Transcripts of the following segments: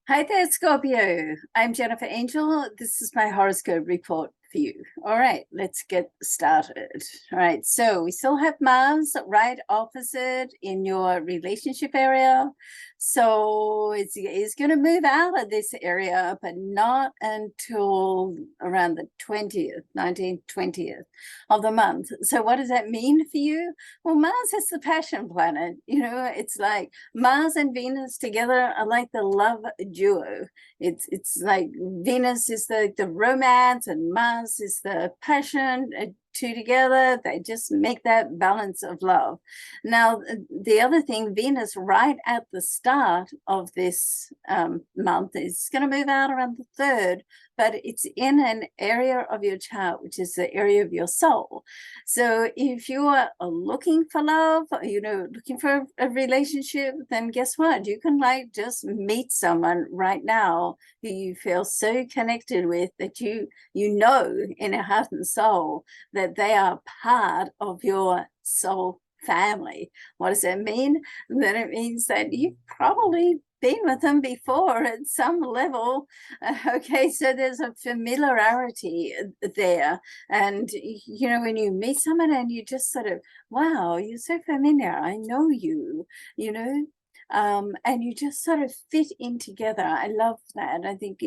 Hi there, Scorpio. I'm Jennifer Angel. This is my horoscope report for you. All right, let's get started. All right, so we still have Mars right opposite in your relationship area. So it's going to move out of this area, but not until around the 20th, 19th, 20th of the month. So what does that mean for you? Well, Mars is the passion planet. It's like Mars and Venus together are like the love duo. It's like Venus is the romance and Mars is the passion. Two together, they just make that balance of love. Now, the other thing, Venus, right at the start of this month, is going to move out around the 3rd, but it's in an area of your chart, which is the area of your soul. So if you are looking for love, looking for a relationship, then guess what? You can just meet someone right now who you feel so connected with that you know in your heart and soul that they are part of your soul family. What does that mean? Then it means that you've probably been with them before at some level. Okay, so there's a familiarity there. And, when you meet someone and you just sort of, wow, you're so familiar. I know you, you know, and you just sort of fit in together. I love that. I think,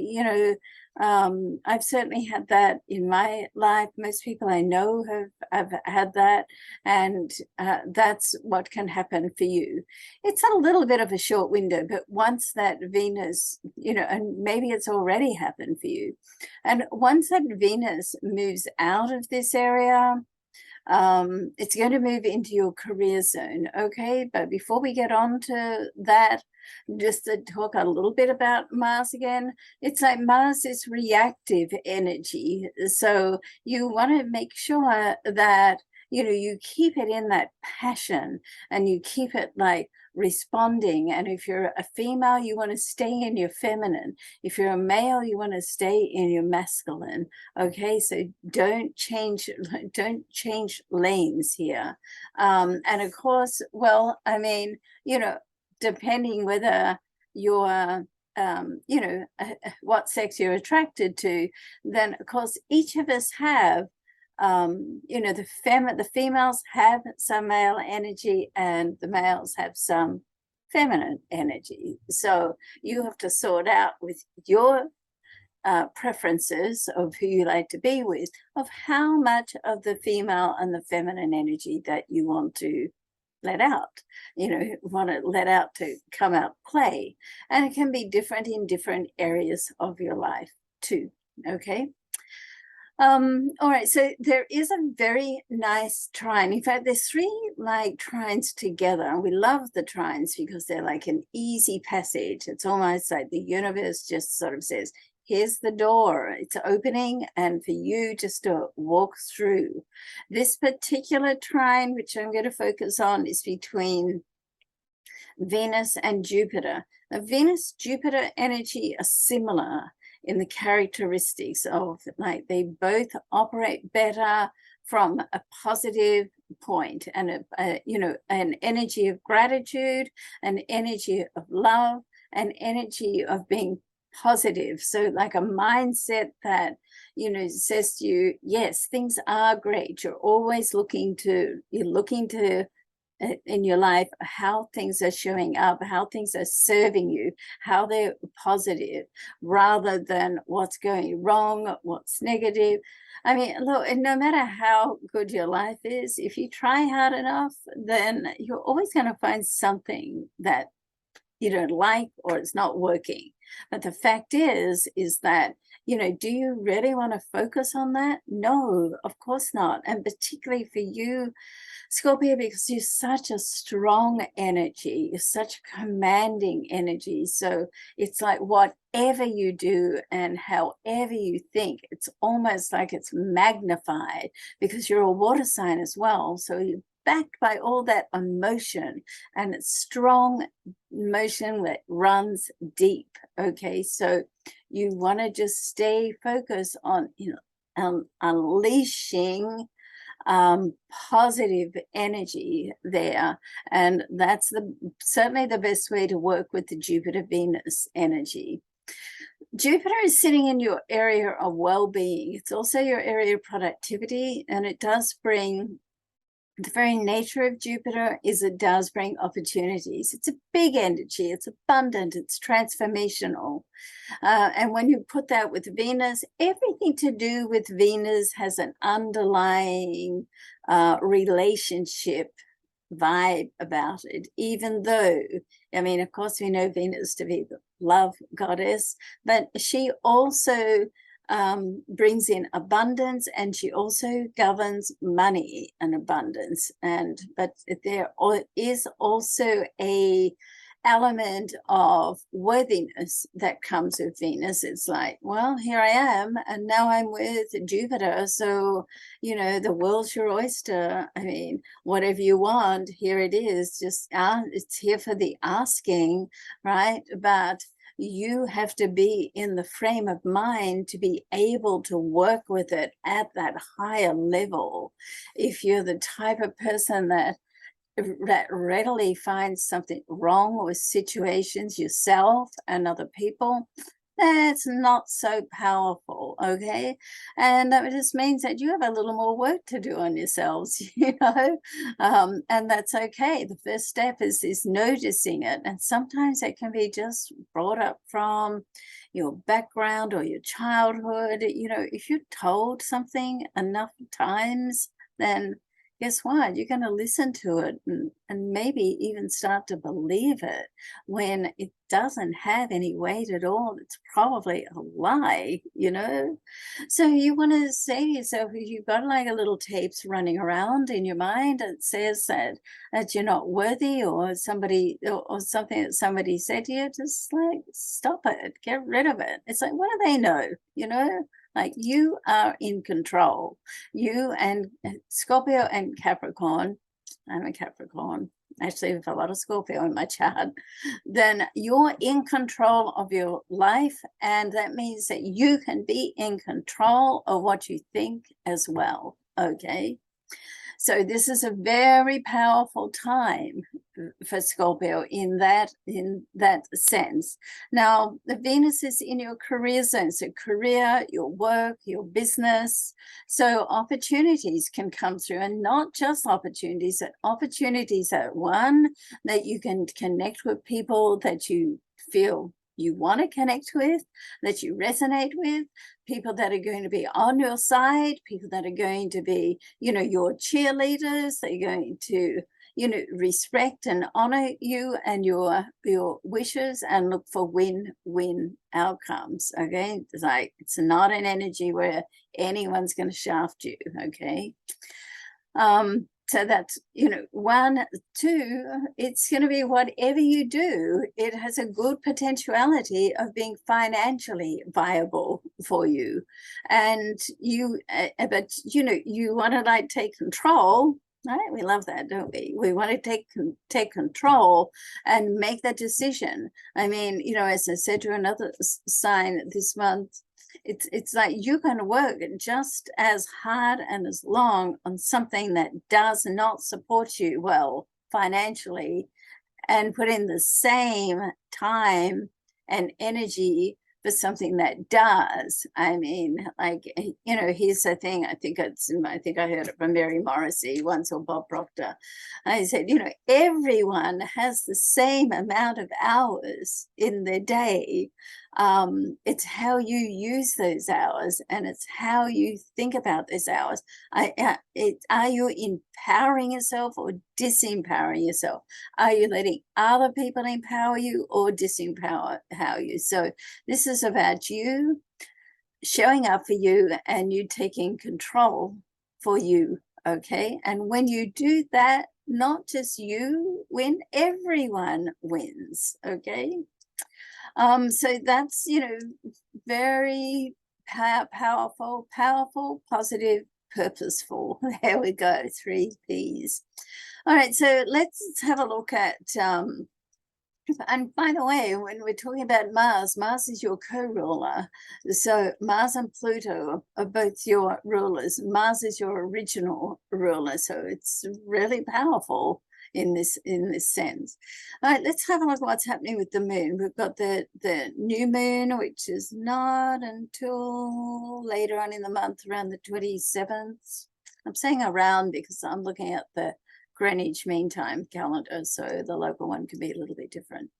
I've certainly had that in my life. Most people I know have had that, and that's what can happen for you. It's a little bit of a short window, but once that Venus, and maybe it's already happened for you, and once that Venus moves out of this area, it's going to move into your career zone. Okay, but before we get on to that, just to talk a little bit about Mars again, it's like Mars is reactive energy, so you want to make sure that you keep it in that passion and you keep it like responding. And if you're a female, you want to stay in your feminine. If you're a male, you want to stay in your masculine. Okay, so don't change lanes here. And of course, well, I mean, depending whether you're what sex you're attracted to, then of course each of us have the females have some male energy and the males have some feminine energy. So you have to sort out with your preferences of who you like to be with, of how much of the female and the feminine energy that you want to let out, want to let out to come out play. And it can be different in different areas of your life too. Okay. All right, so there is a very nice trine. In fact, there's 3 like trines together, and we love the trines because they're like an easy passage. It's almost like the universe just sort of says, here's the door, it's opening, and for you just to walk through. This particular trine, which I'm going to focus on, is between Venus and Jupiter. Now, Venus-Jupiter energy are similar in the characteristics of like they both operate better from a positive point and an energy of gratitude, an energy of love, an energy of being positive. So like a mindset that says to you, yes, things are great. You're looking to in your life, how things are showing up, how things are serving you, how they're positive, rather than what's going wrong, what's negative. I mean, look, no matter how good your life is, if you try hard enough, then you're always going to find something that you don't like or it's not working. But the fact is that, do you really want to focus on that? No, of course not. And particularly for you, Scorpio, because you're such a strong energy, you're such a commanding energy. So it's like whatever you do and however you think, it's almost like it's magnified because you're a water sign as well. So you're backed by all that emotion, and it's strong emotion that runs deep. Okay, so you want to just stay focused on unleashing positive energy there. And that's certainly the best way to work with the Jupiter-Venus energy. Jupiter is sitting in your area of well-being. It's also your area of productivity, and it does bring, the very nature of Jupiter is it does bring opportunities. It's a big energy, it's abundant, it's transformational. And when you put that with Venus, everything to do with Venus has an underlying relationship vibe about it, even though, I mean, of course, we know Venus to be the love goddess, but she also brings in abundance, and she also governs money and abundance. But there is also a element of worthiness that comes with Venus. It's like, well, here I am, and now I'm with Jupiter, so the world's your oyster. I mean, whatever you want, here it is. Just it's here for the asking, right? But you have to be in the frame of mind to be able to work with it at that higher level. If you're the type of person that readily finds something wrong with situations, yourself and other people, that's not so powerful, okay? And that just means that you have a little more work to do on yourselves, and that's okay. The first step is noticing it, and sometimes it can be just brought up from your background or your childhood. If you're told something enough times, then guess what? You're going to listen to it and maybe even start to believe it when it doesn't have any weight at all. It's probably a lie, So you want to say to yourself, if you've got like a little tapes running around in your mind that says that you're not worthy, or somebody or something that somebody said to you, just like stop it, get rid of it. It's like, what do they know? Like, you are in control. You and Scorpio and Capricorn, I'm a Capricorn, actually with a lot of Scorpio in my chart, then you're in control of your life, and that means that you can be in control of what you think as well, okay? So this is a very powerful time for Scorpio in that sense. Now, the Venus is in your career zone, so career, your work, your business. So opportunities can come through, and not just opportunities, but opportunities that that you can connect with people that you feel you want to connect with, that you resonate with, people that are going to be on your side, people that are going to be, your cheerleaders, they're going to, respect and honor you and your wishes, and look for win-win outcomes, okay? It's not an energy where anyone's going to shaft you, okay? So that's, 1, 2, it's going to be whatever you do, it has a good potentiality of being financially viable for you. And but you want to take control, right? We love that, don't we? We want to take control and make that decision. I mean, as I said to another sign this month, it's like you're going to work just as hard and as long on something that does not support you well financially, and put in the same time and energy for something that does. I mean, here's the thing. I think I heard it from Mary Morrissey once, or Bob Proctor. I said, everyone has the same amount of hours in their day. It's how you use those hours, and it's how you think about those hours. Are you empowering yourself or disempowering yourself? Are you letting other people empower you or disempower you? So this is about you showing up for you and you taking control for you, okay? And when you do that, not just you win, everyone wins, okay? So that's, very powerful, positive, purposeful. There we go, 3 Ps. All right, so let's have a look at And by the way, when we're talking about Mars, Mars is your co-ruler. So Mars and Pluto are both your rulers. Mars is your original ruler. So it's really powerful in this sense. All right, let's have a look at what's happening with the moon. We've got the new moon, which is not until later on in the month, around the 27th. I'm saying around because I'm looking at the Greenwich Mean Time calendar, so the local one can be a little bit different.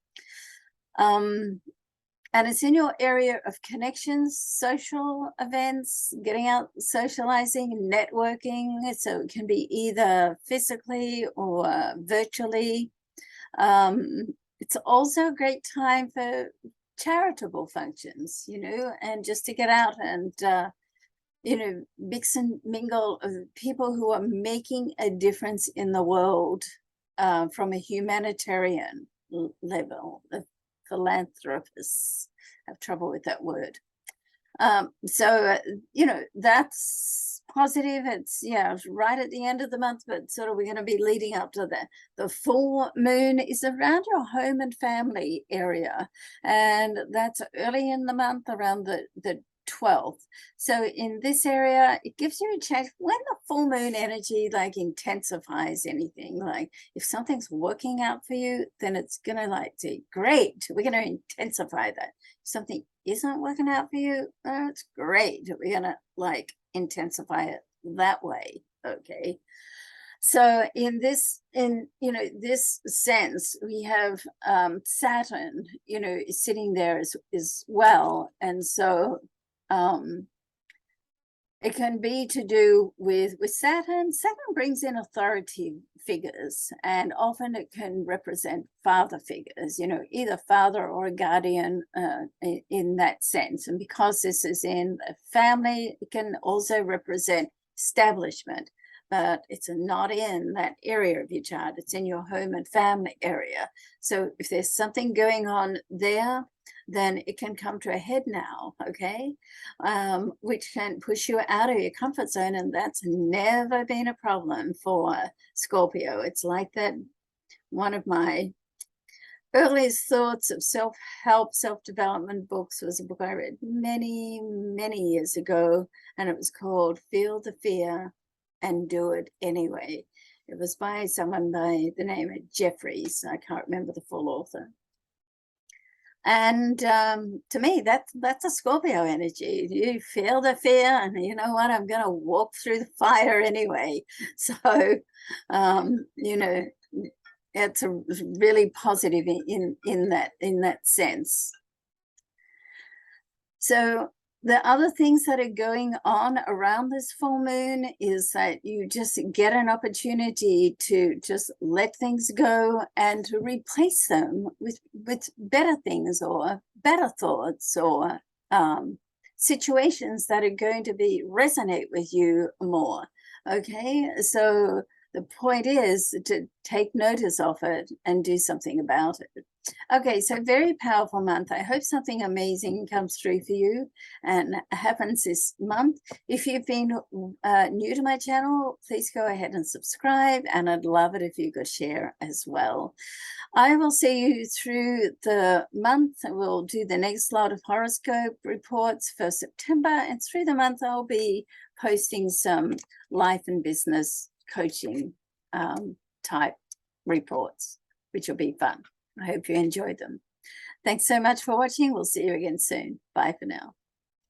And it's in your area of connections, social events, getting out, socializing, networking. So it can be either physically or virtually. It's also a great time for charitable functions, you know, and just to get out and you know, mix and mingle of people who are making a difference in the world from a humanitarian level. The philanthropists have trouble with that word. So, you know, that's positive. It's, yeah, right at the end of the month, but sort of we're going to be leading up to that. The full moon is around your home and family area, and that's early in the month, around the 12th. So in this area, it gives you a chance when the full moon energy like intensifies anything, like if something's working out for you, then it's gonna like say, great, we're gonna intensify that. If something isn't working out for you, it's great, we're gonna like intensify it that way. Okay, so in this, in, you know, this sense, we have Saturn, you know, is sitting there as well. And so it can be to do with Saturn. Saturn brings in authority figures, and often it can represent father figures, you know, either father or a guardian in that sense. And because this is in a family, it can also represent establishment, but it's not in that area of your chart. It's in your home and family area. So if there's something going on there, then it can come to a head now, okay? Which can push you out of your comfort zone, and that's never been a problem for Scorpio. It's like that. One of my earliest thoughts of self-help, self-development books was a book I read many, many years ago, and it was called Feel the Fear and Do It Anyway. It was by someone by the name of Jeffries. I can't remember the full author. And to me, that's a Scorpio energy. You feel the fear, and you know what? I'm going to walk through the fire anyway. So, you know, it's a really positive in that sense. So the other things that are going on around this full moon is that you just get an opportunity to just let things go and to replace them with better things or better thoughts or situations that are going to resonate with you more. Okay, so the point is to take notice of it and do something about it. Okay, so very powerful month. I hope something amazing comes through for you and happens this month. If you've been new to my channel, please go ahead and subscribe, and I'd love it if you could share as well. I will see you through the month. We'll do the next lot of horoscope reports for September, and through the month I'll be posting some life and business coaching type reports, which will be fun. I hope you enjoyed them. Thanks so much for watching. We'll see you again soon. Bye for now.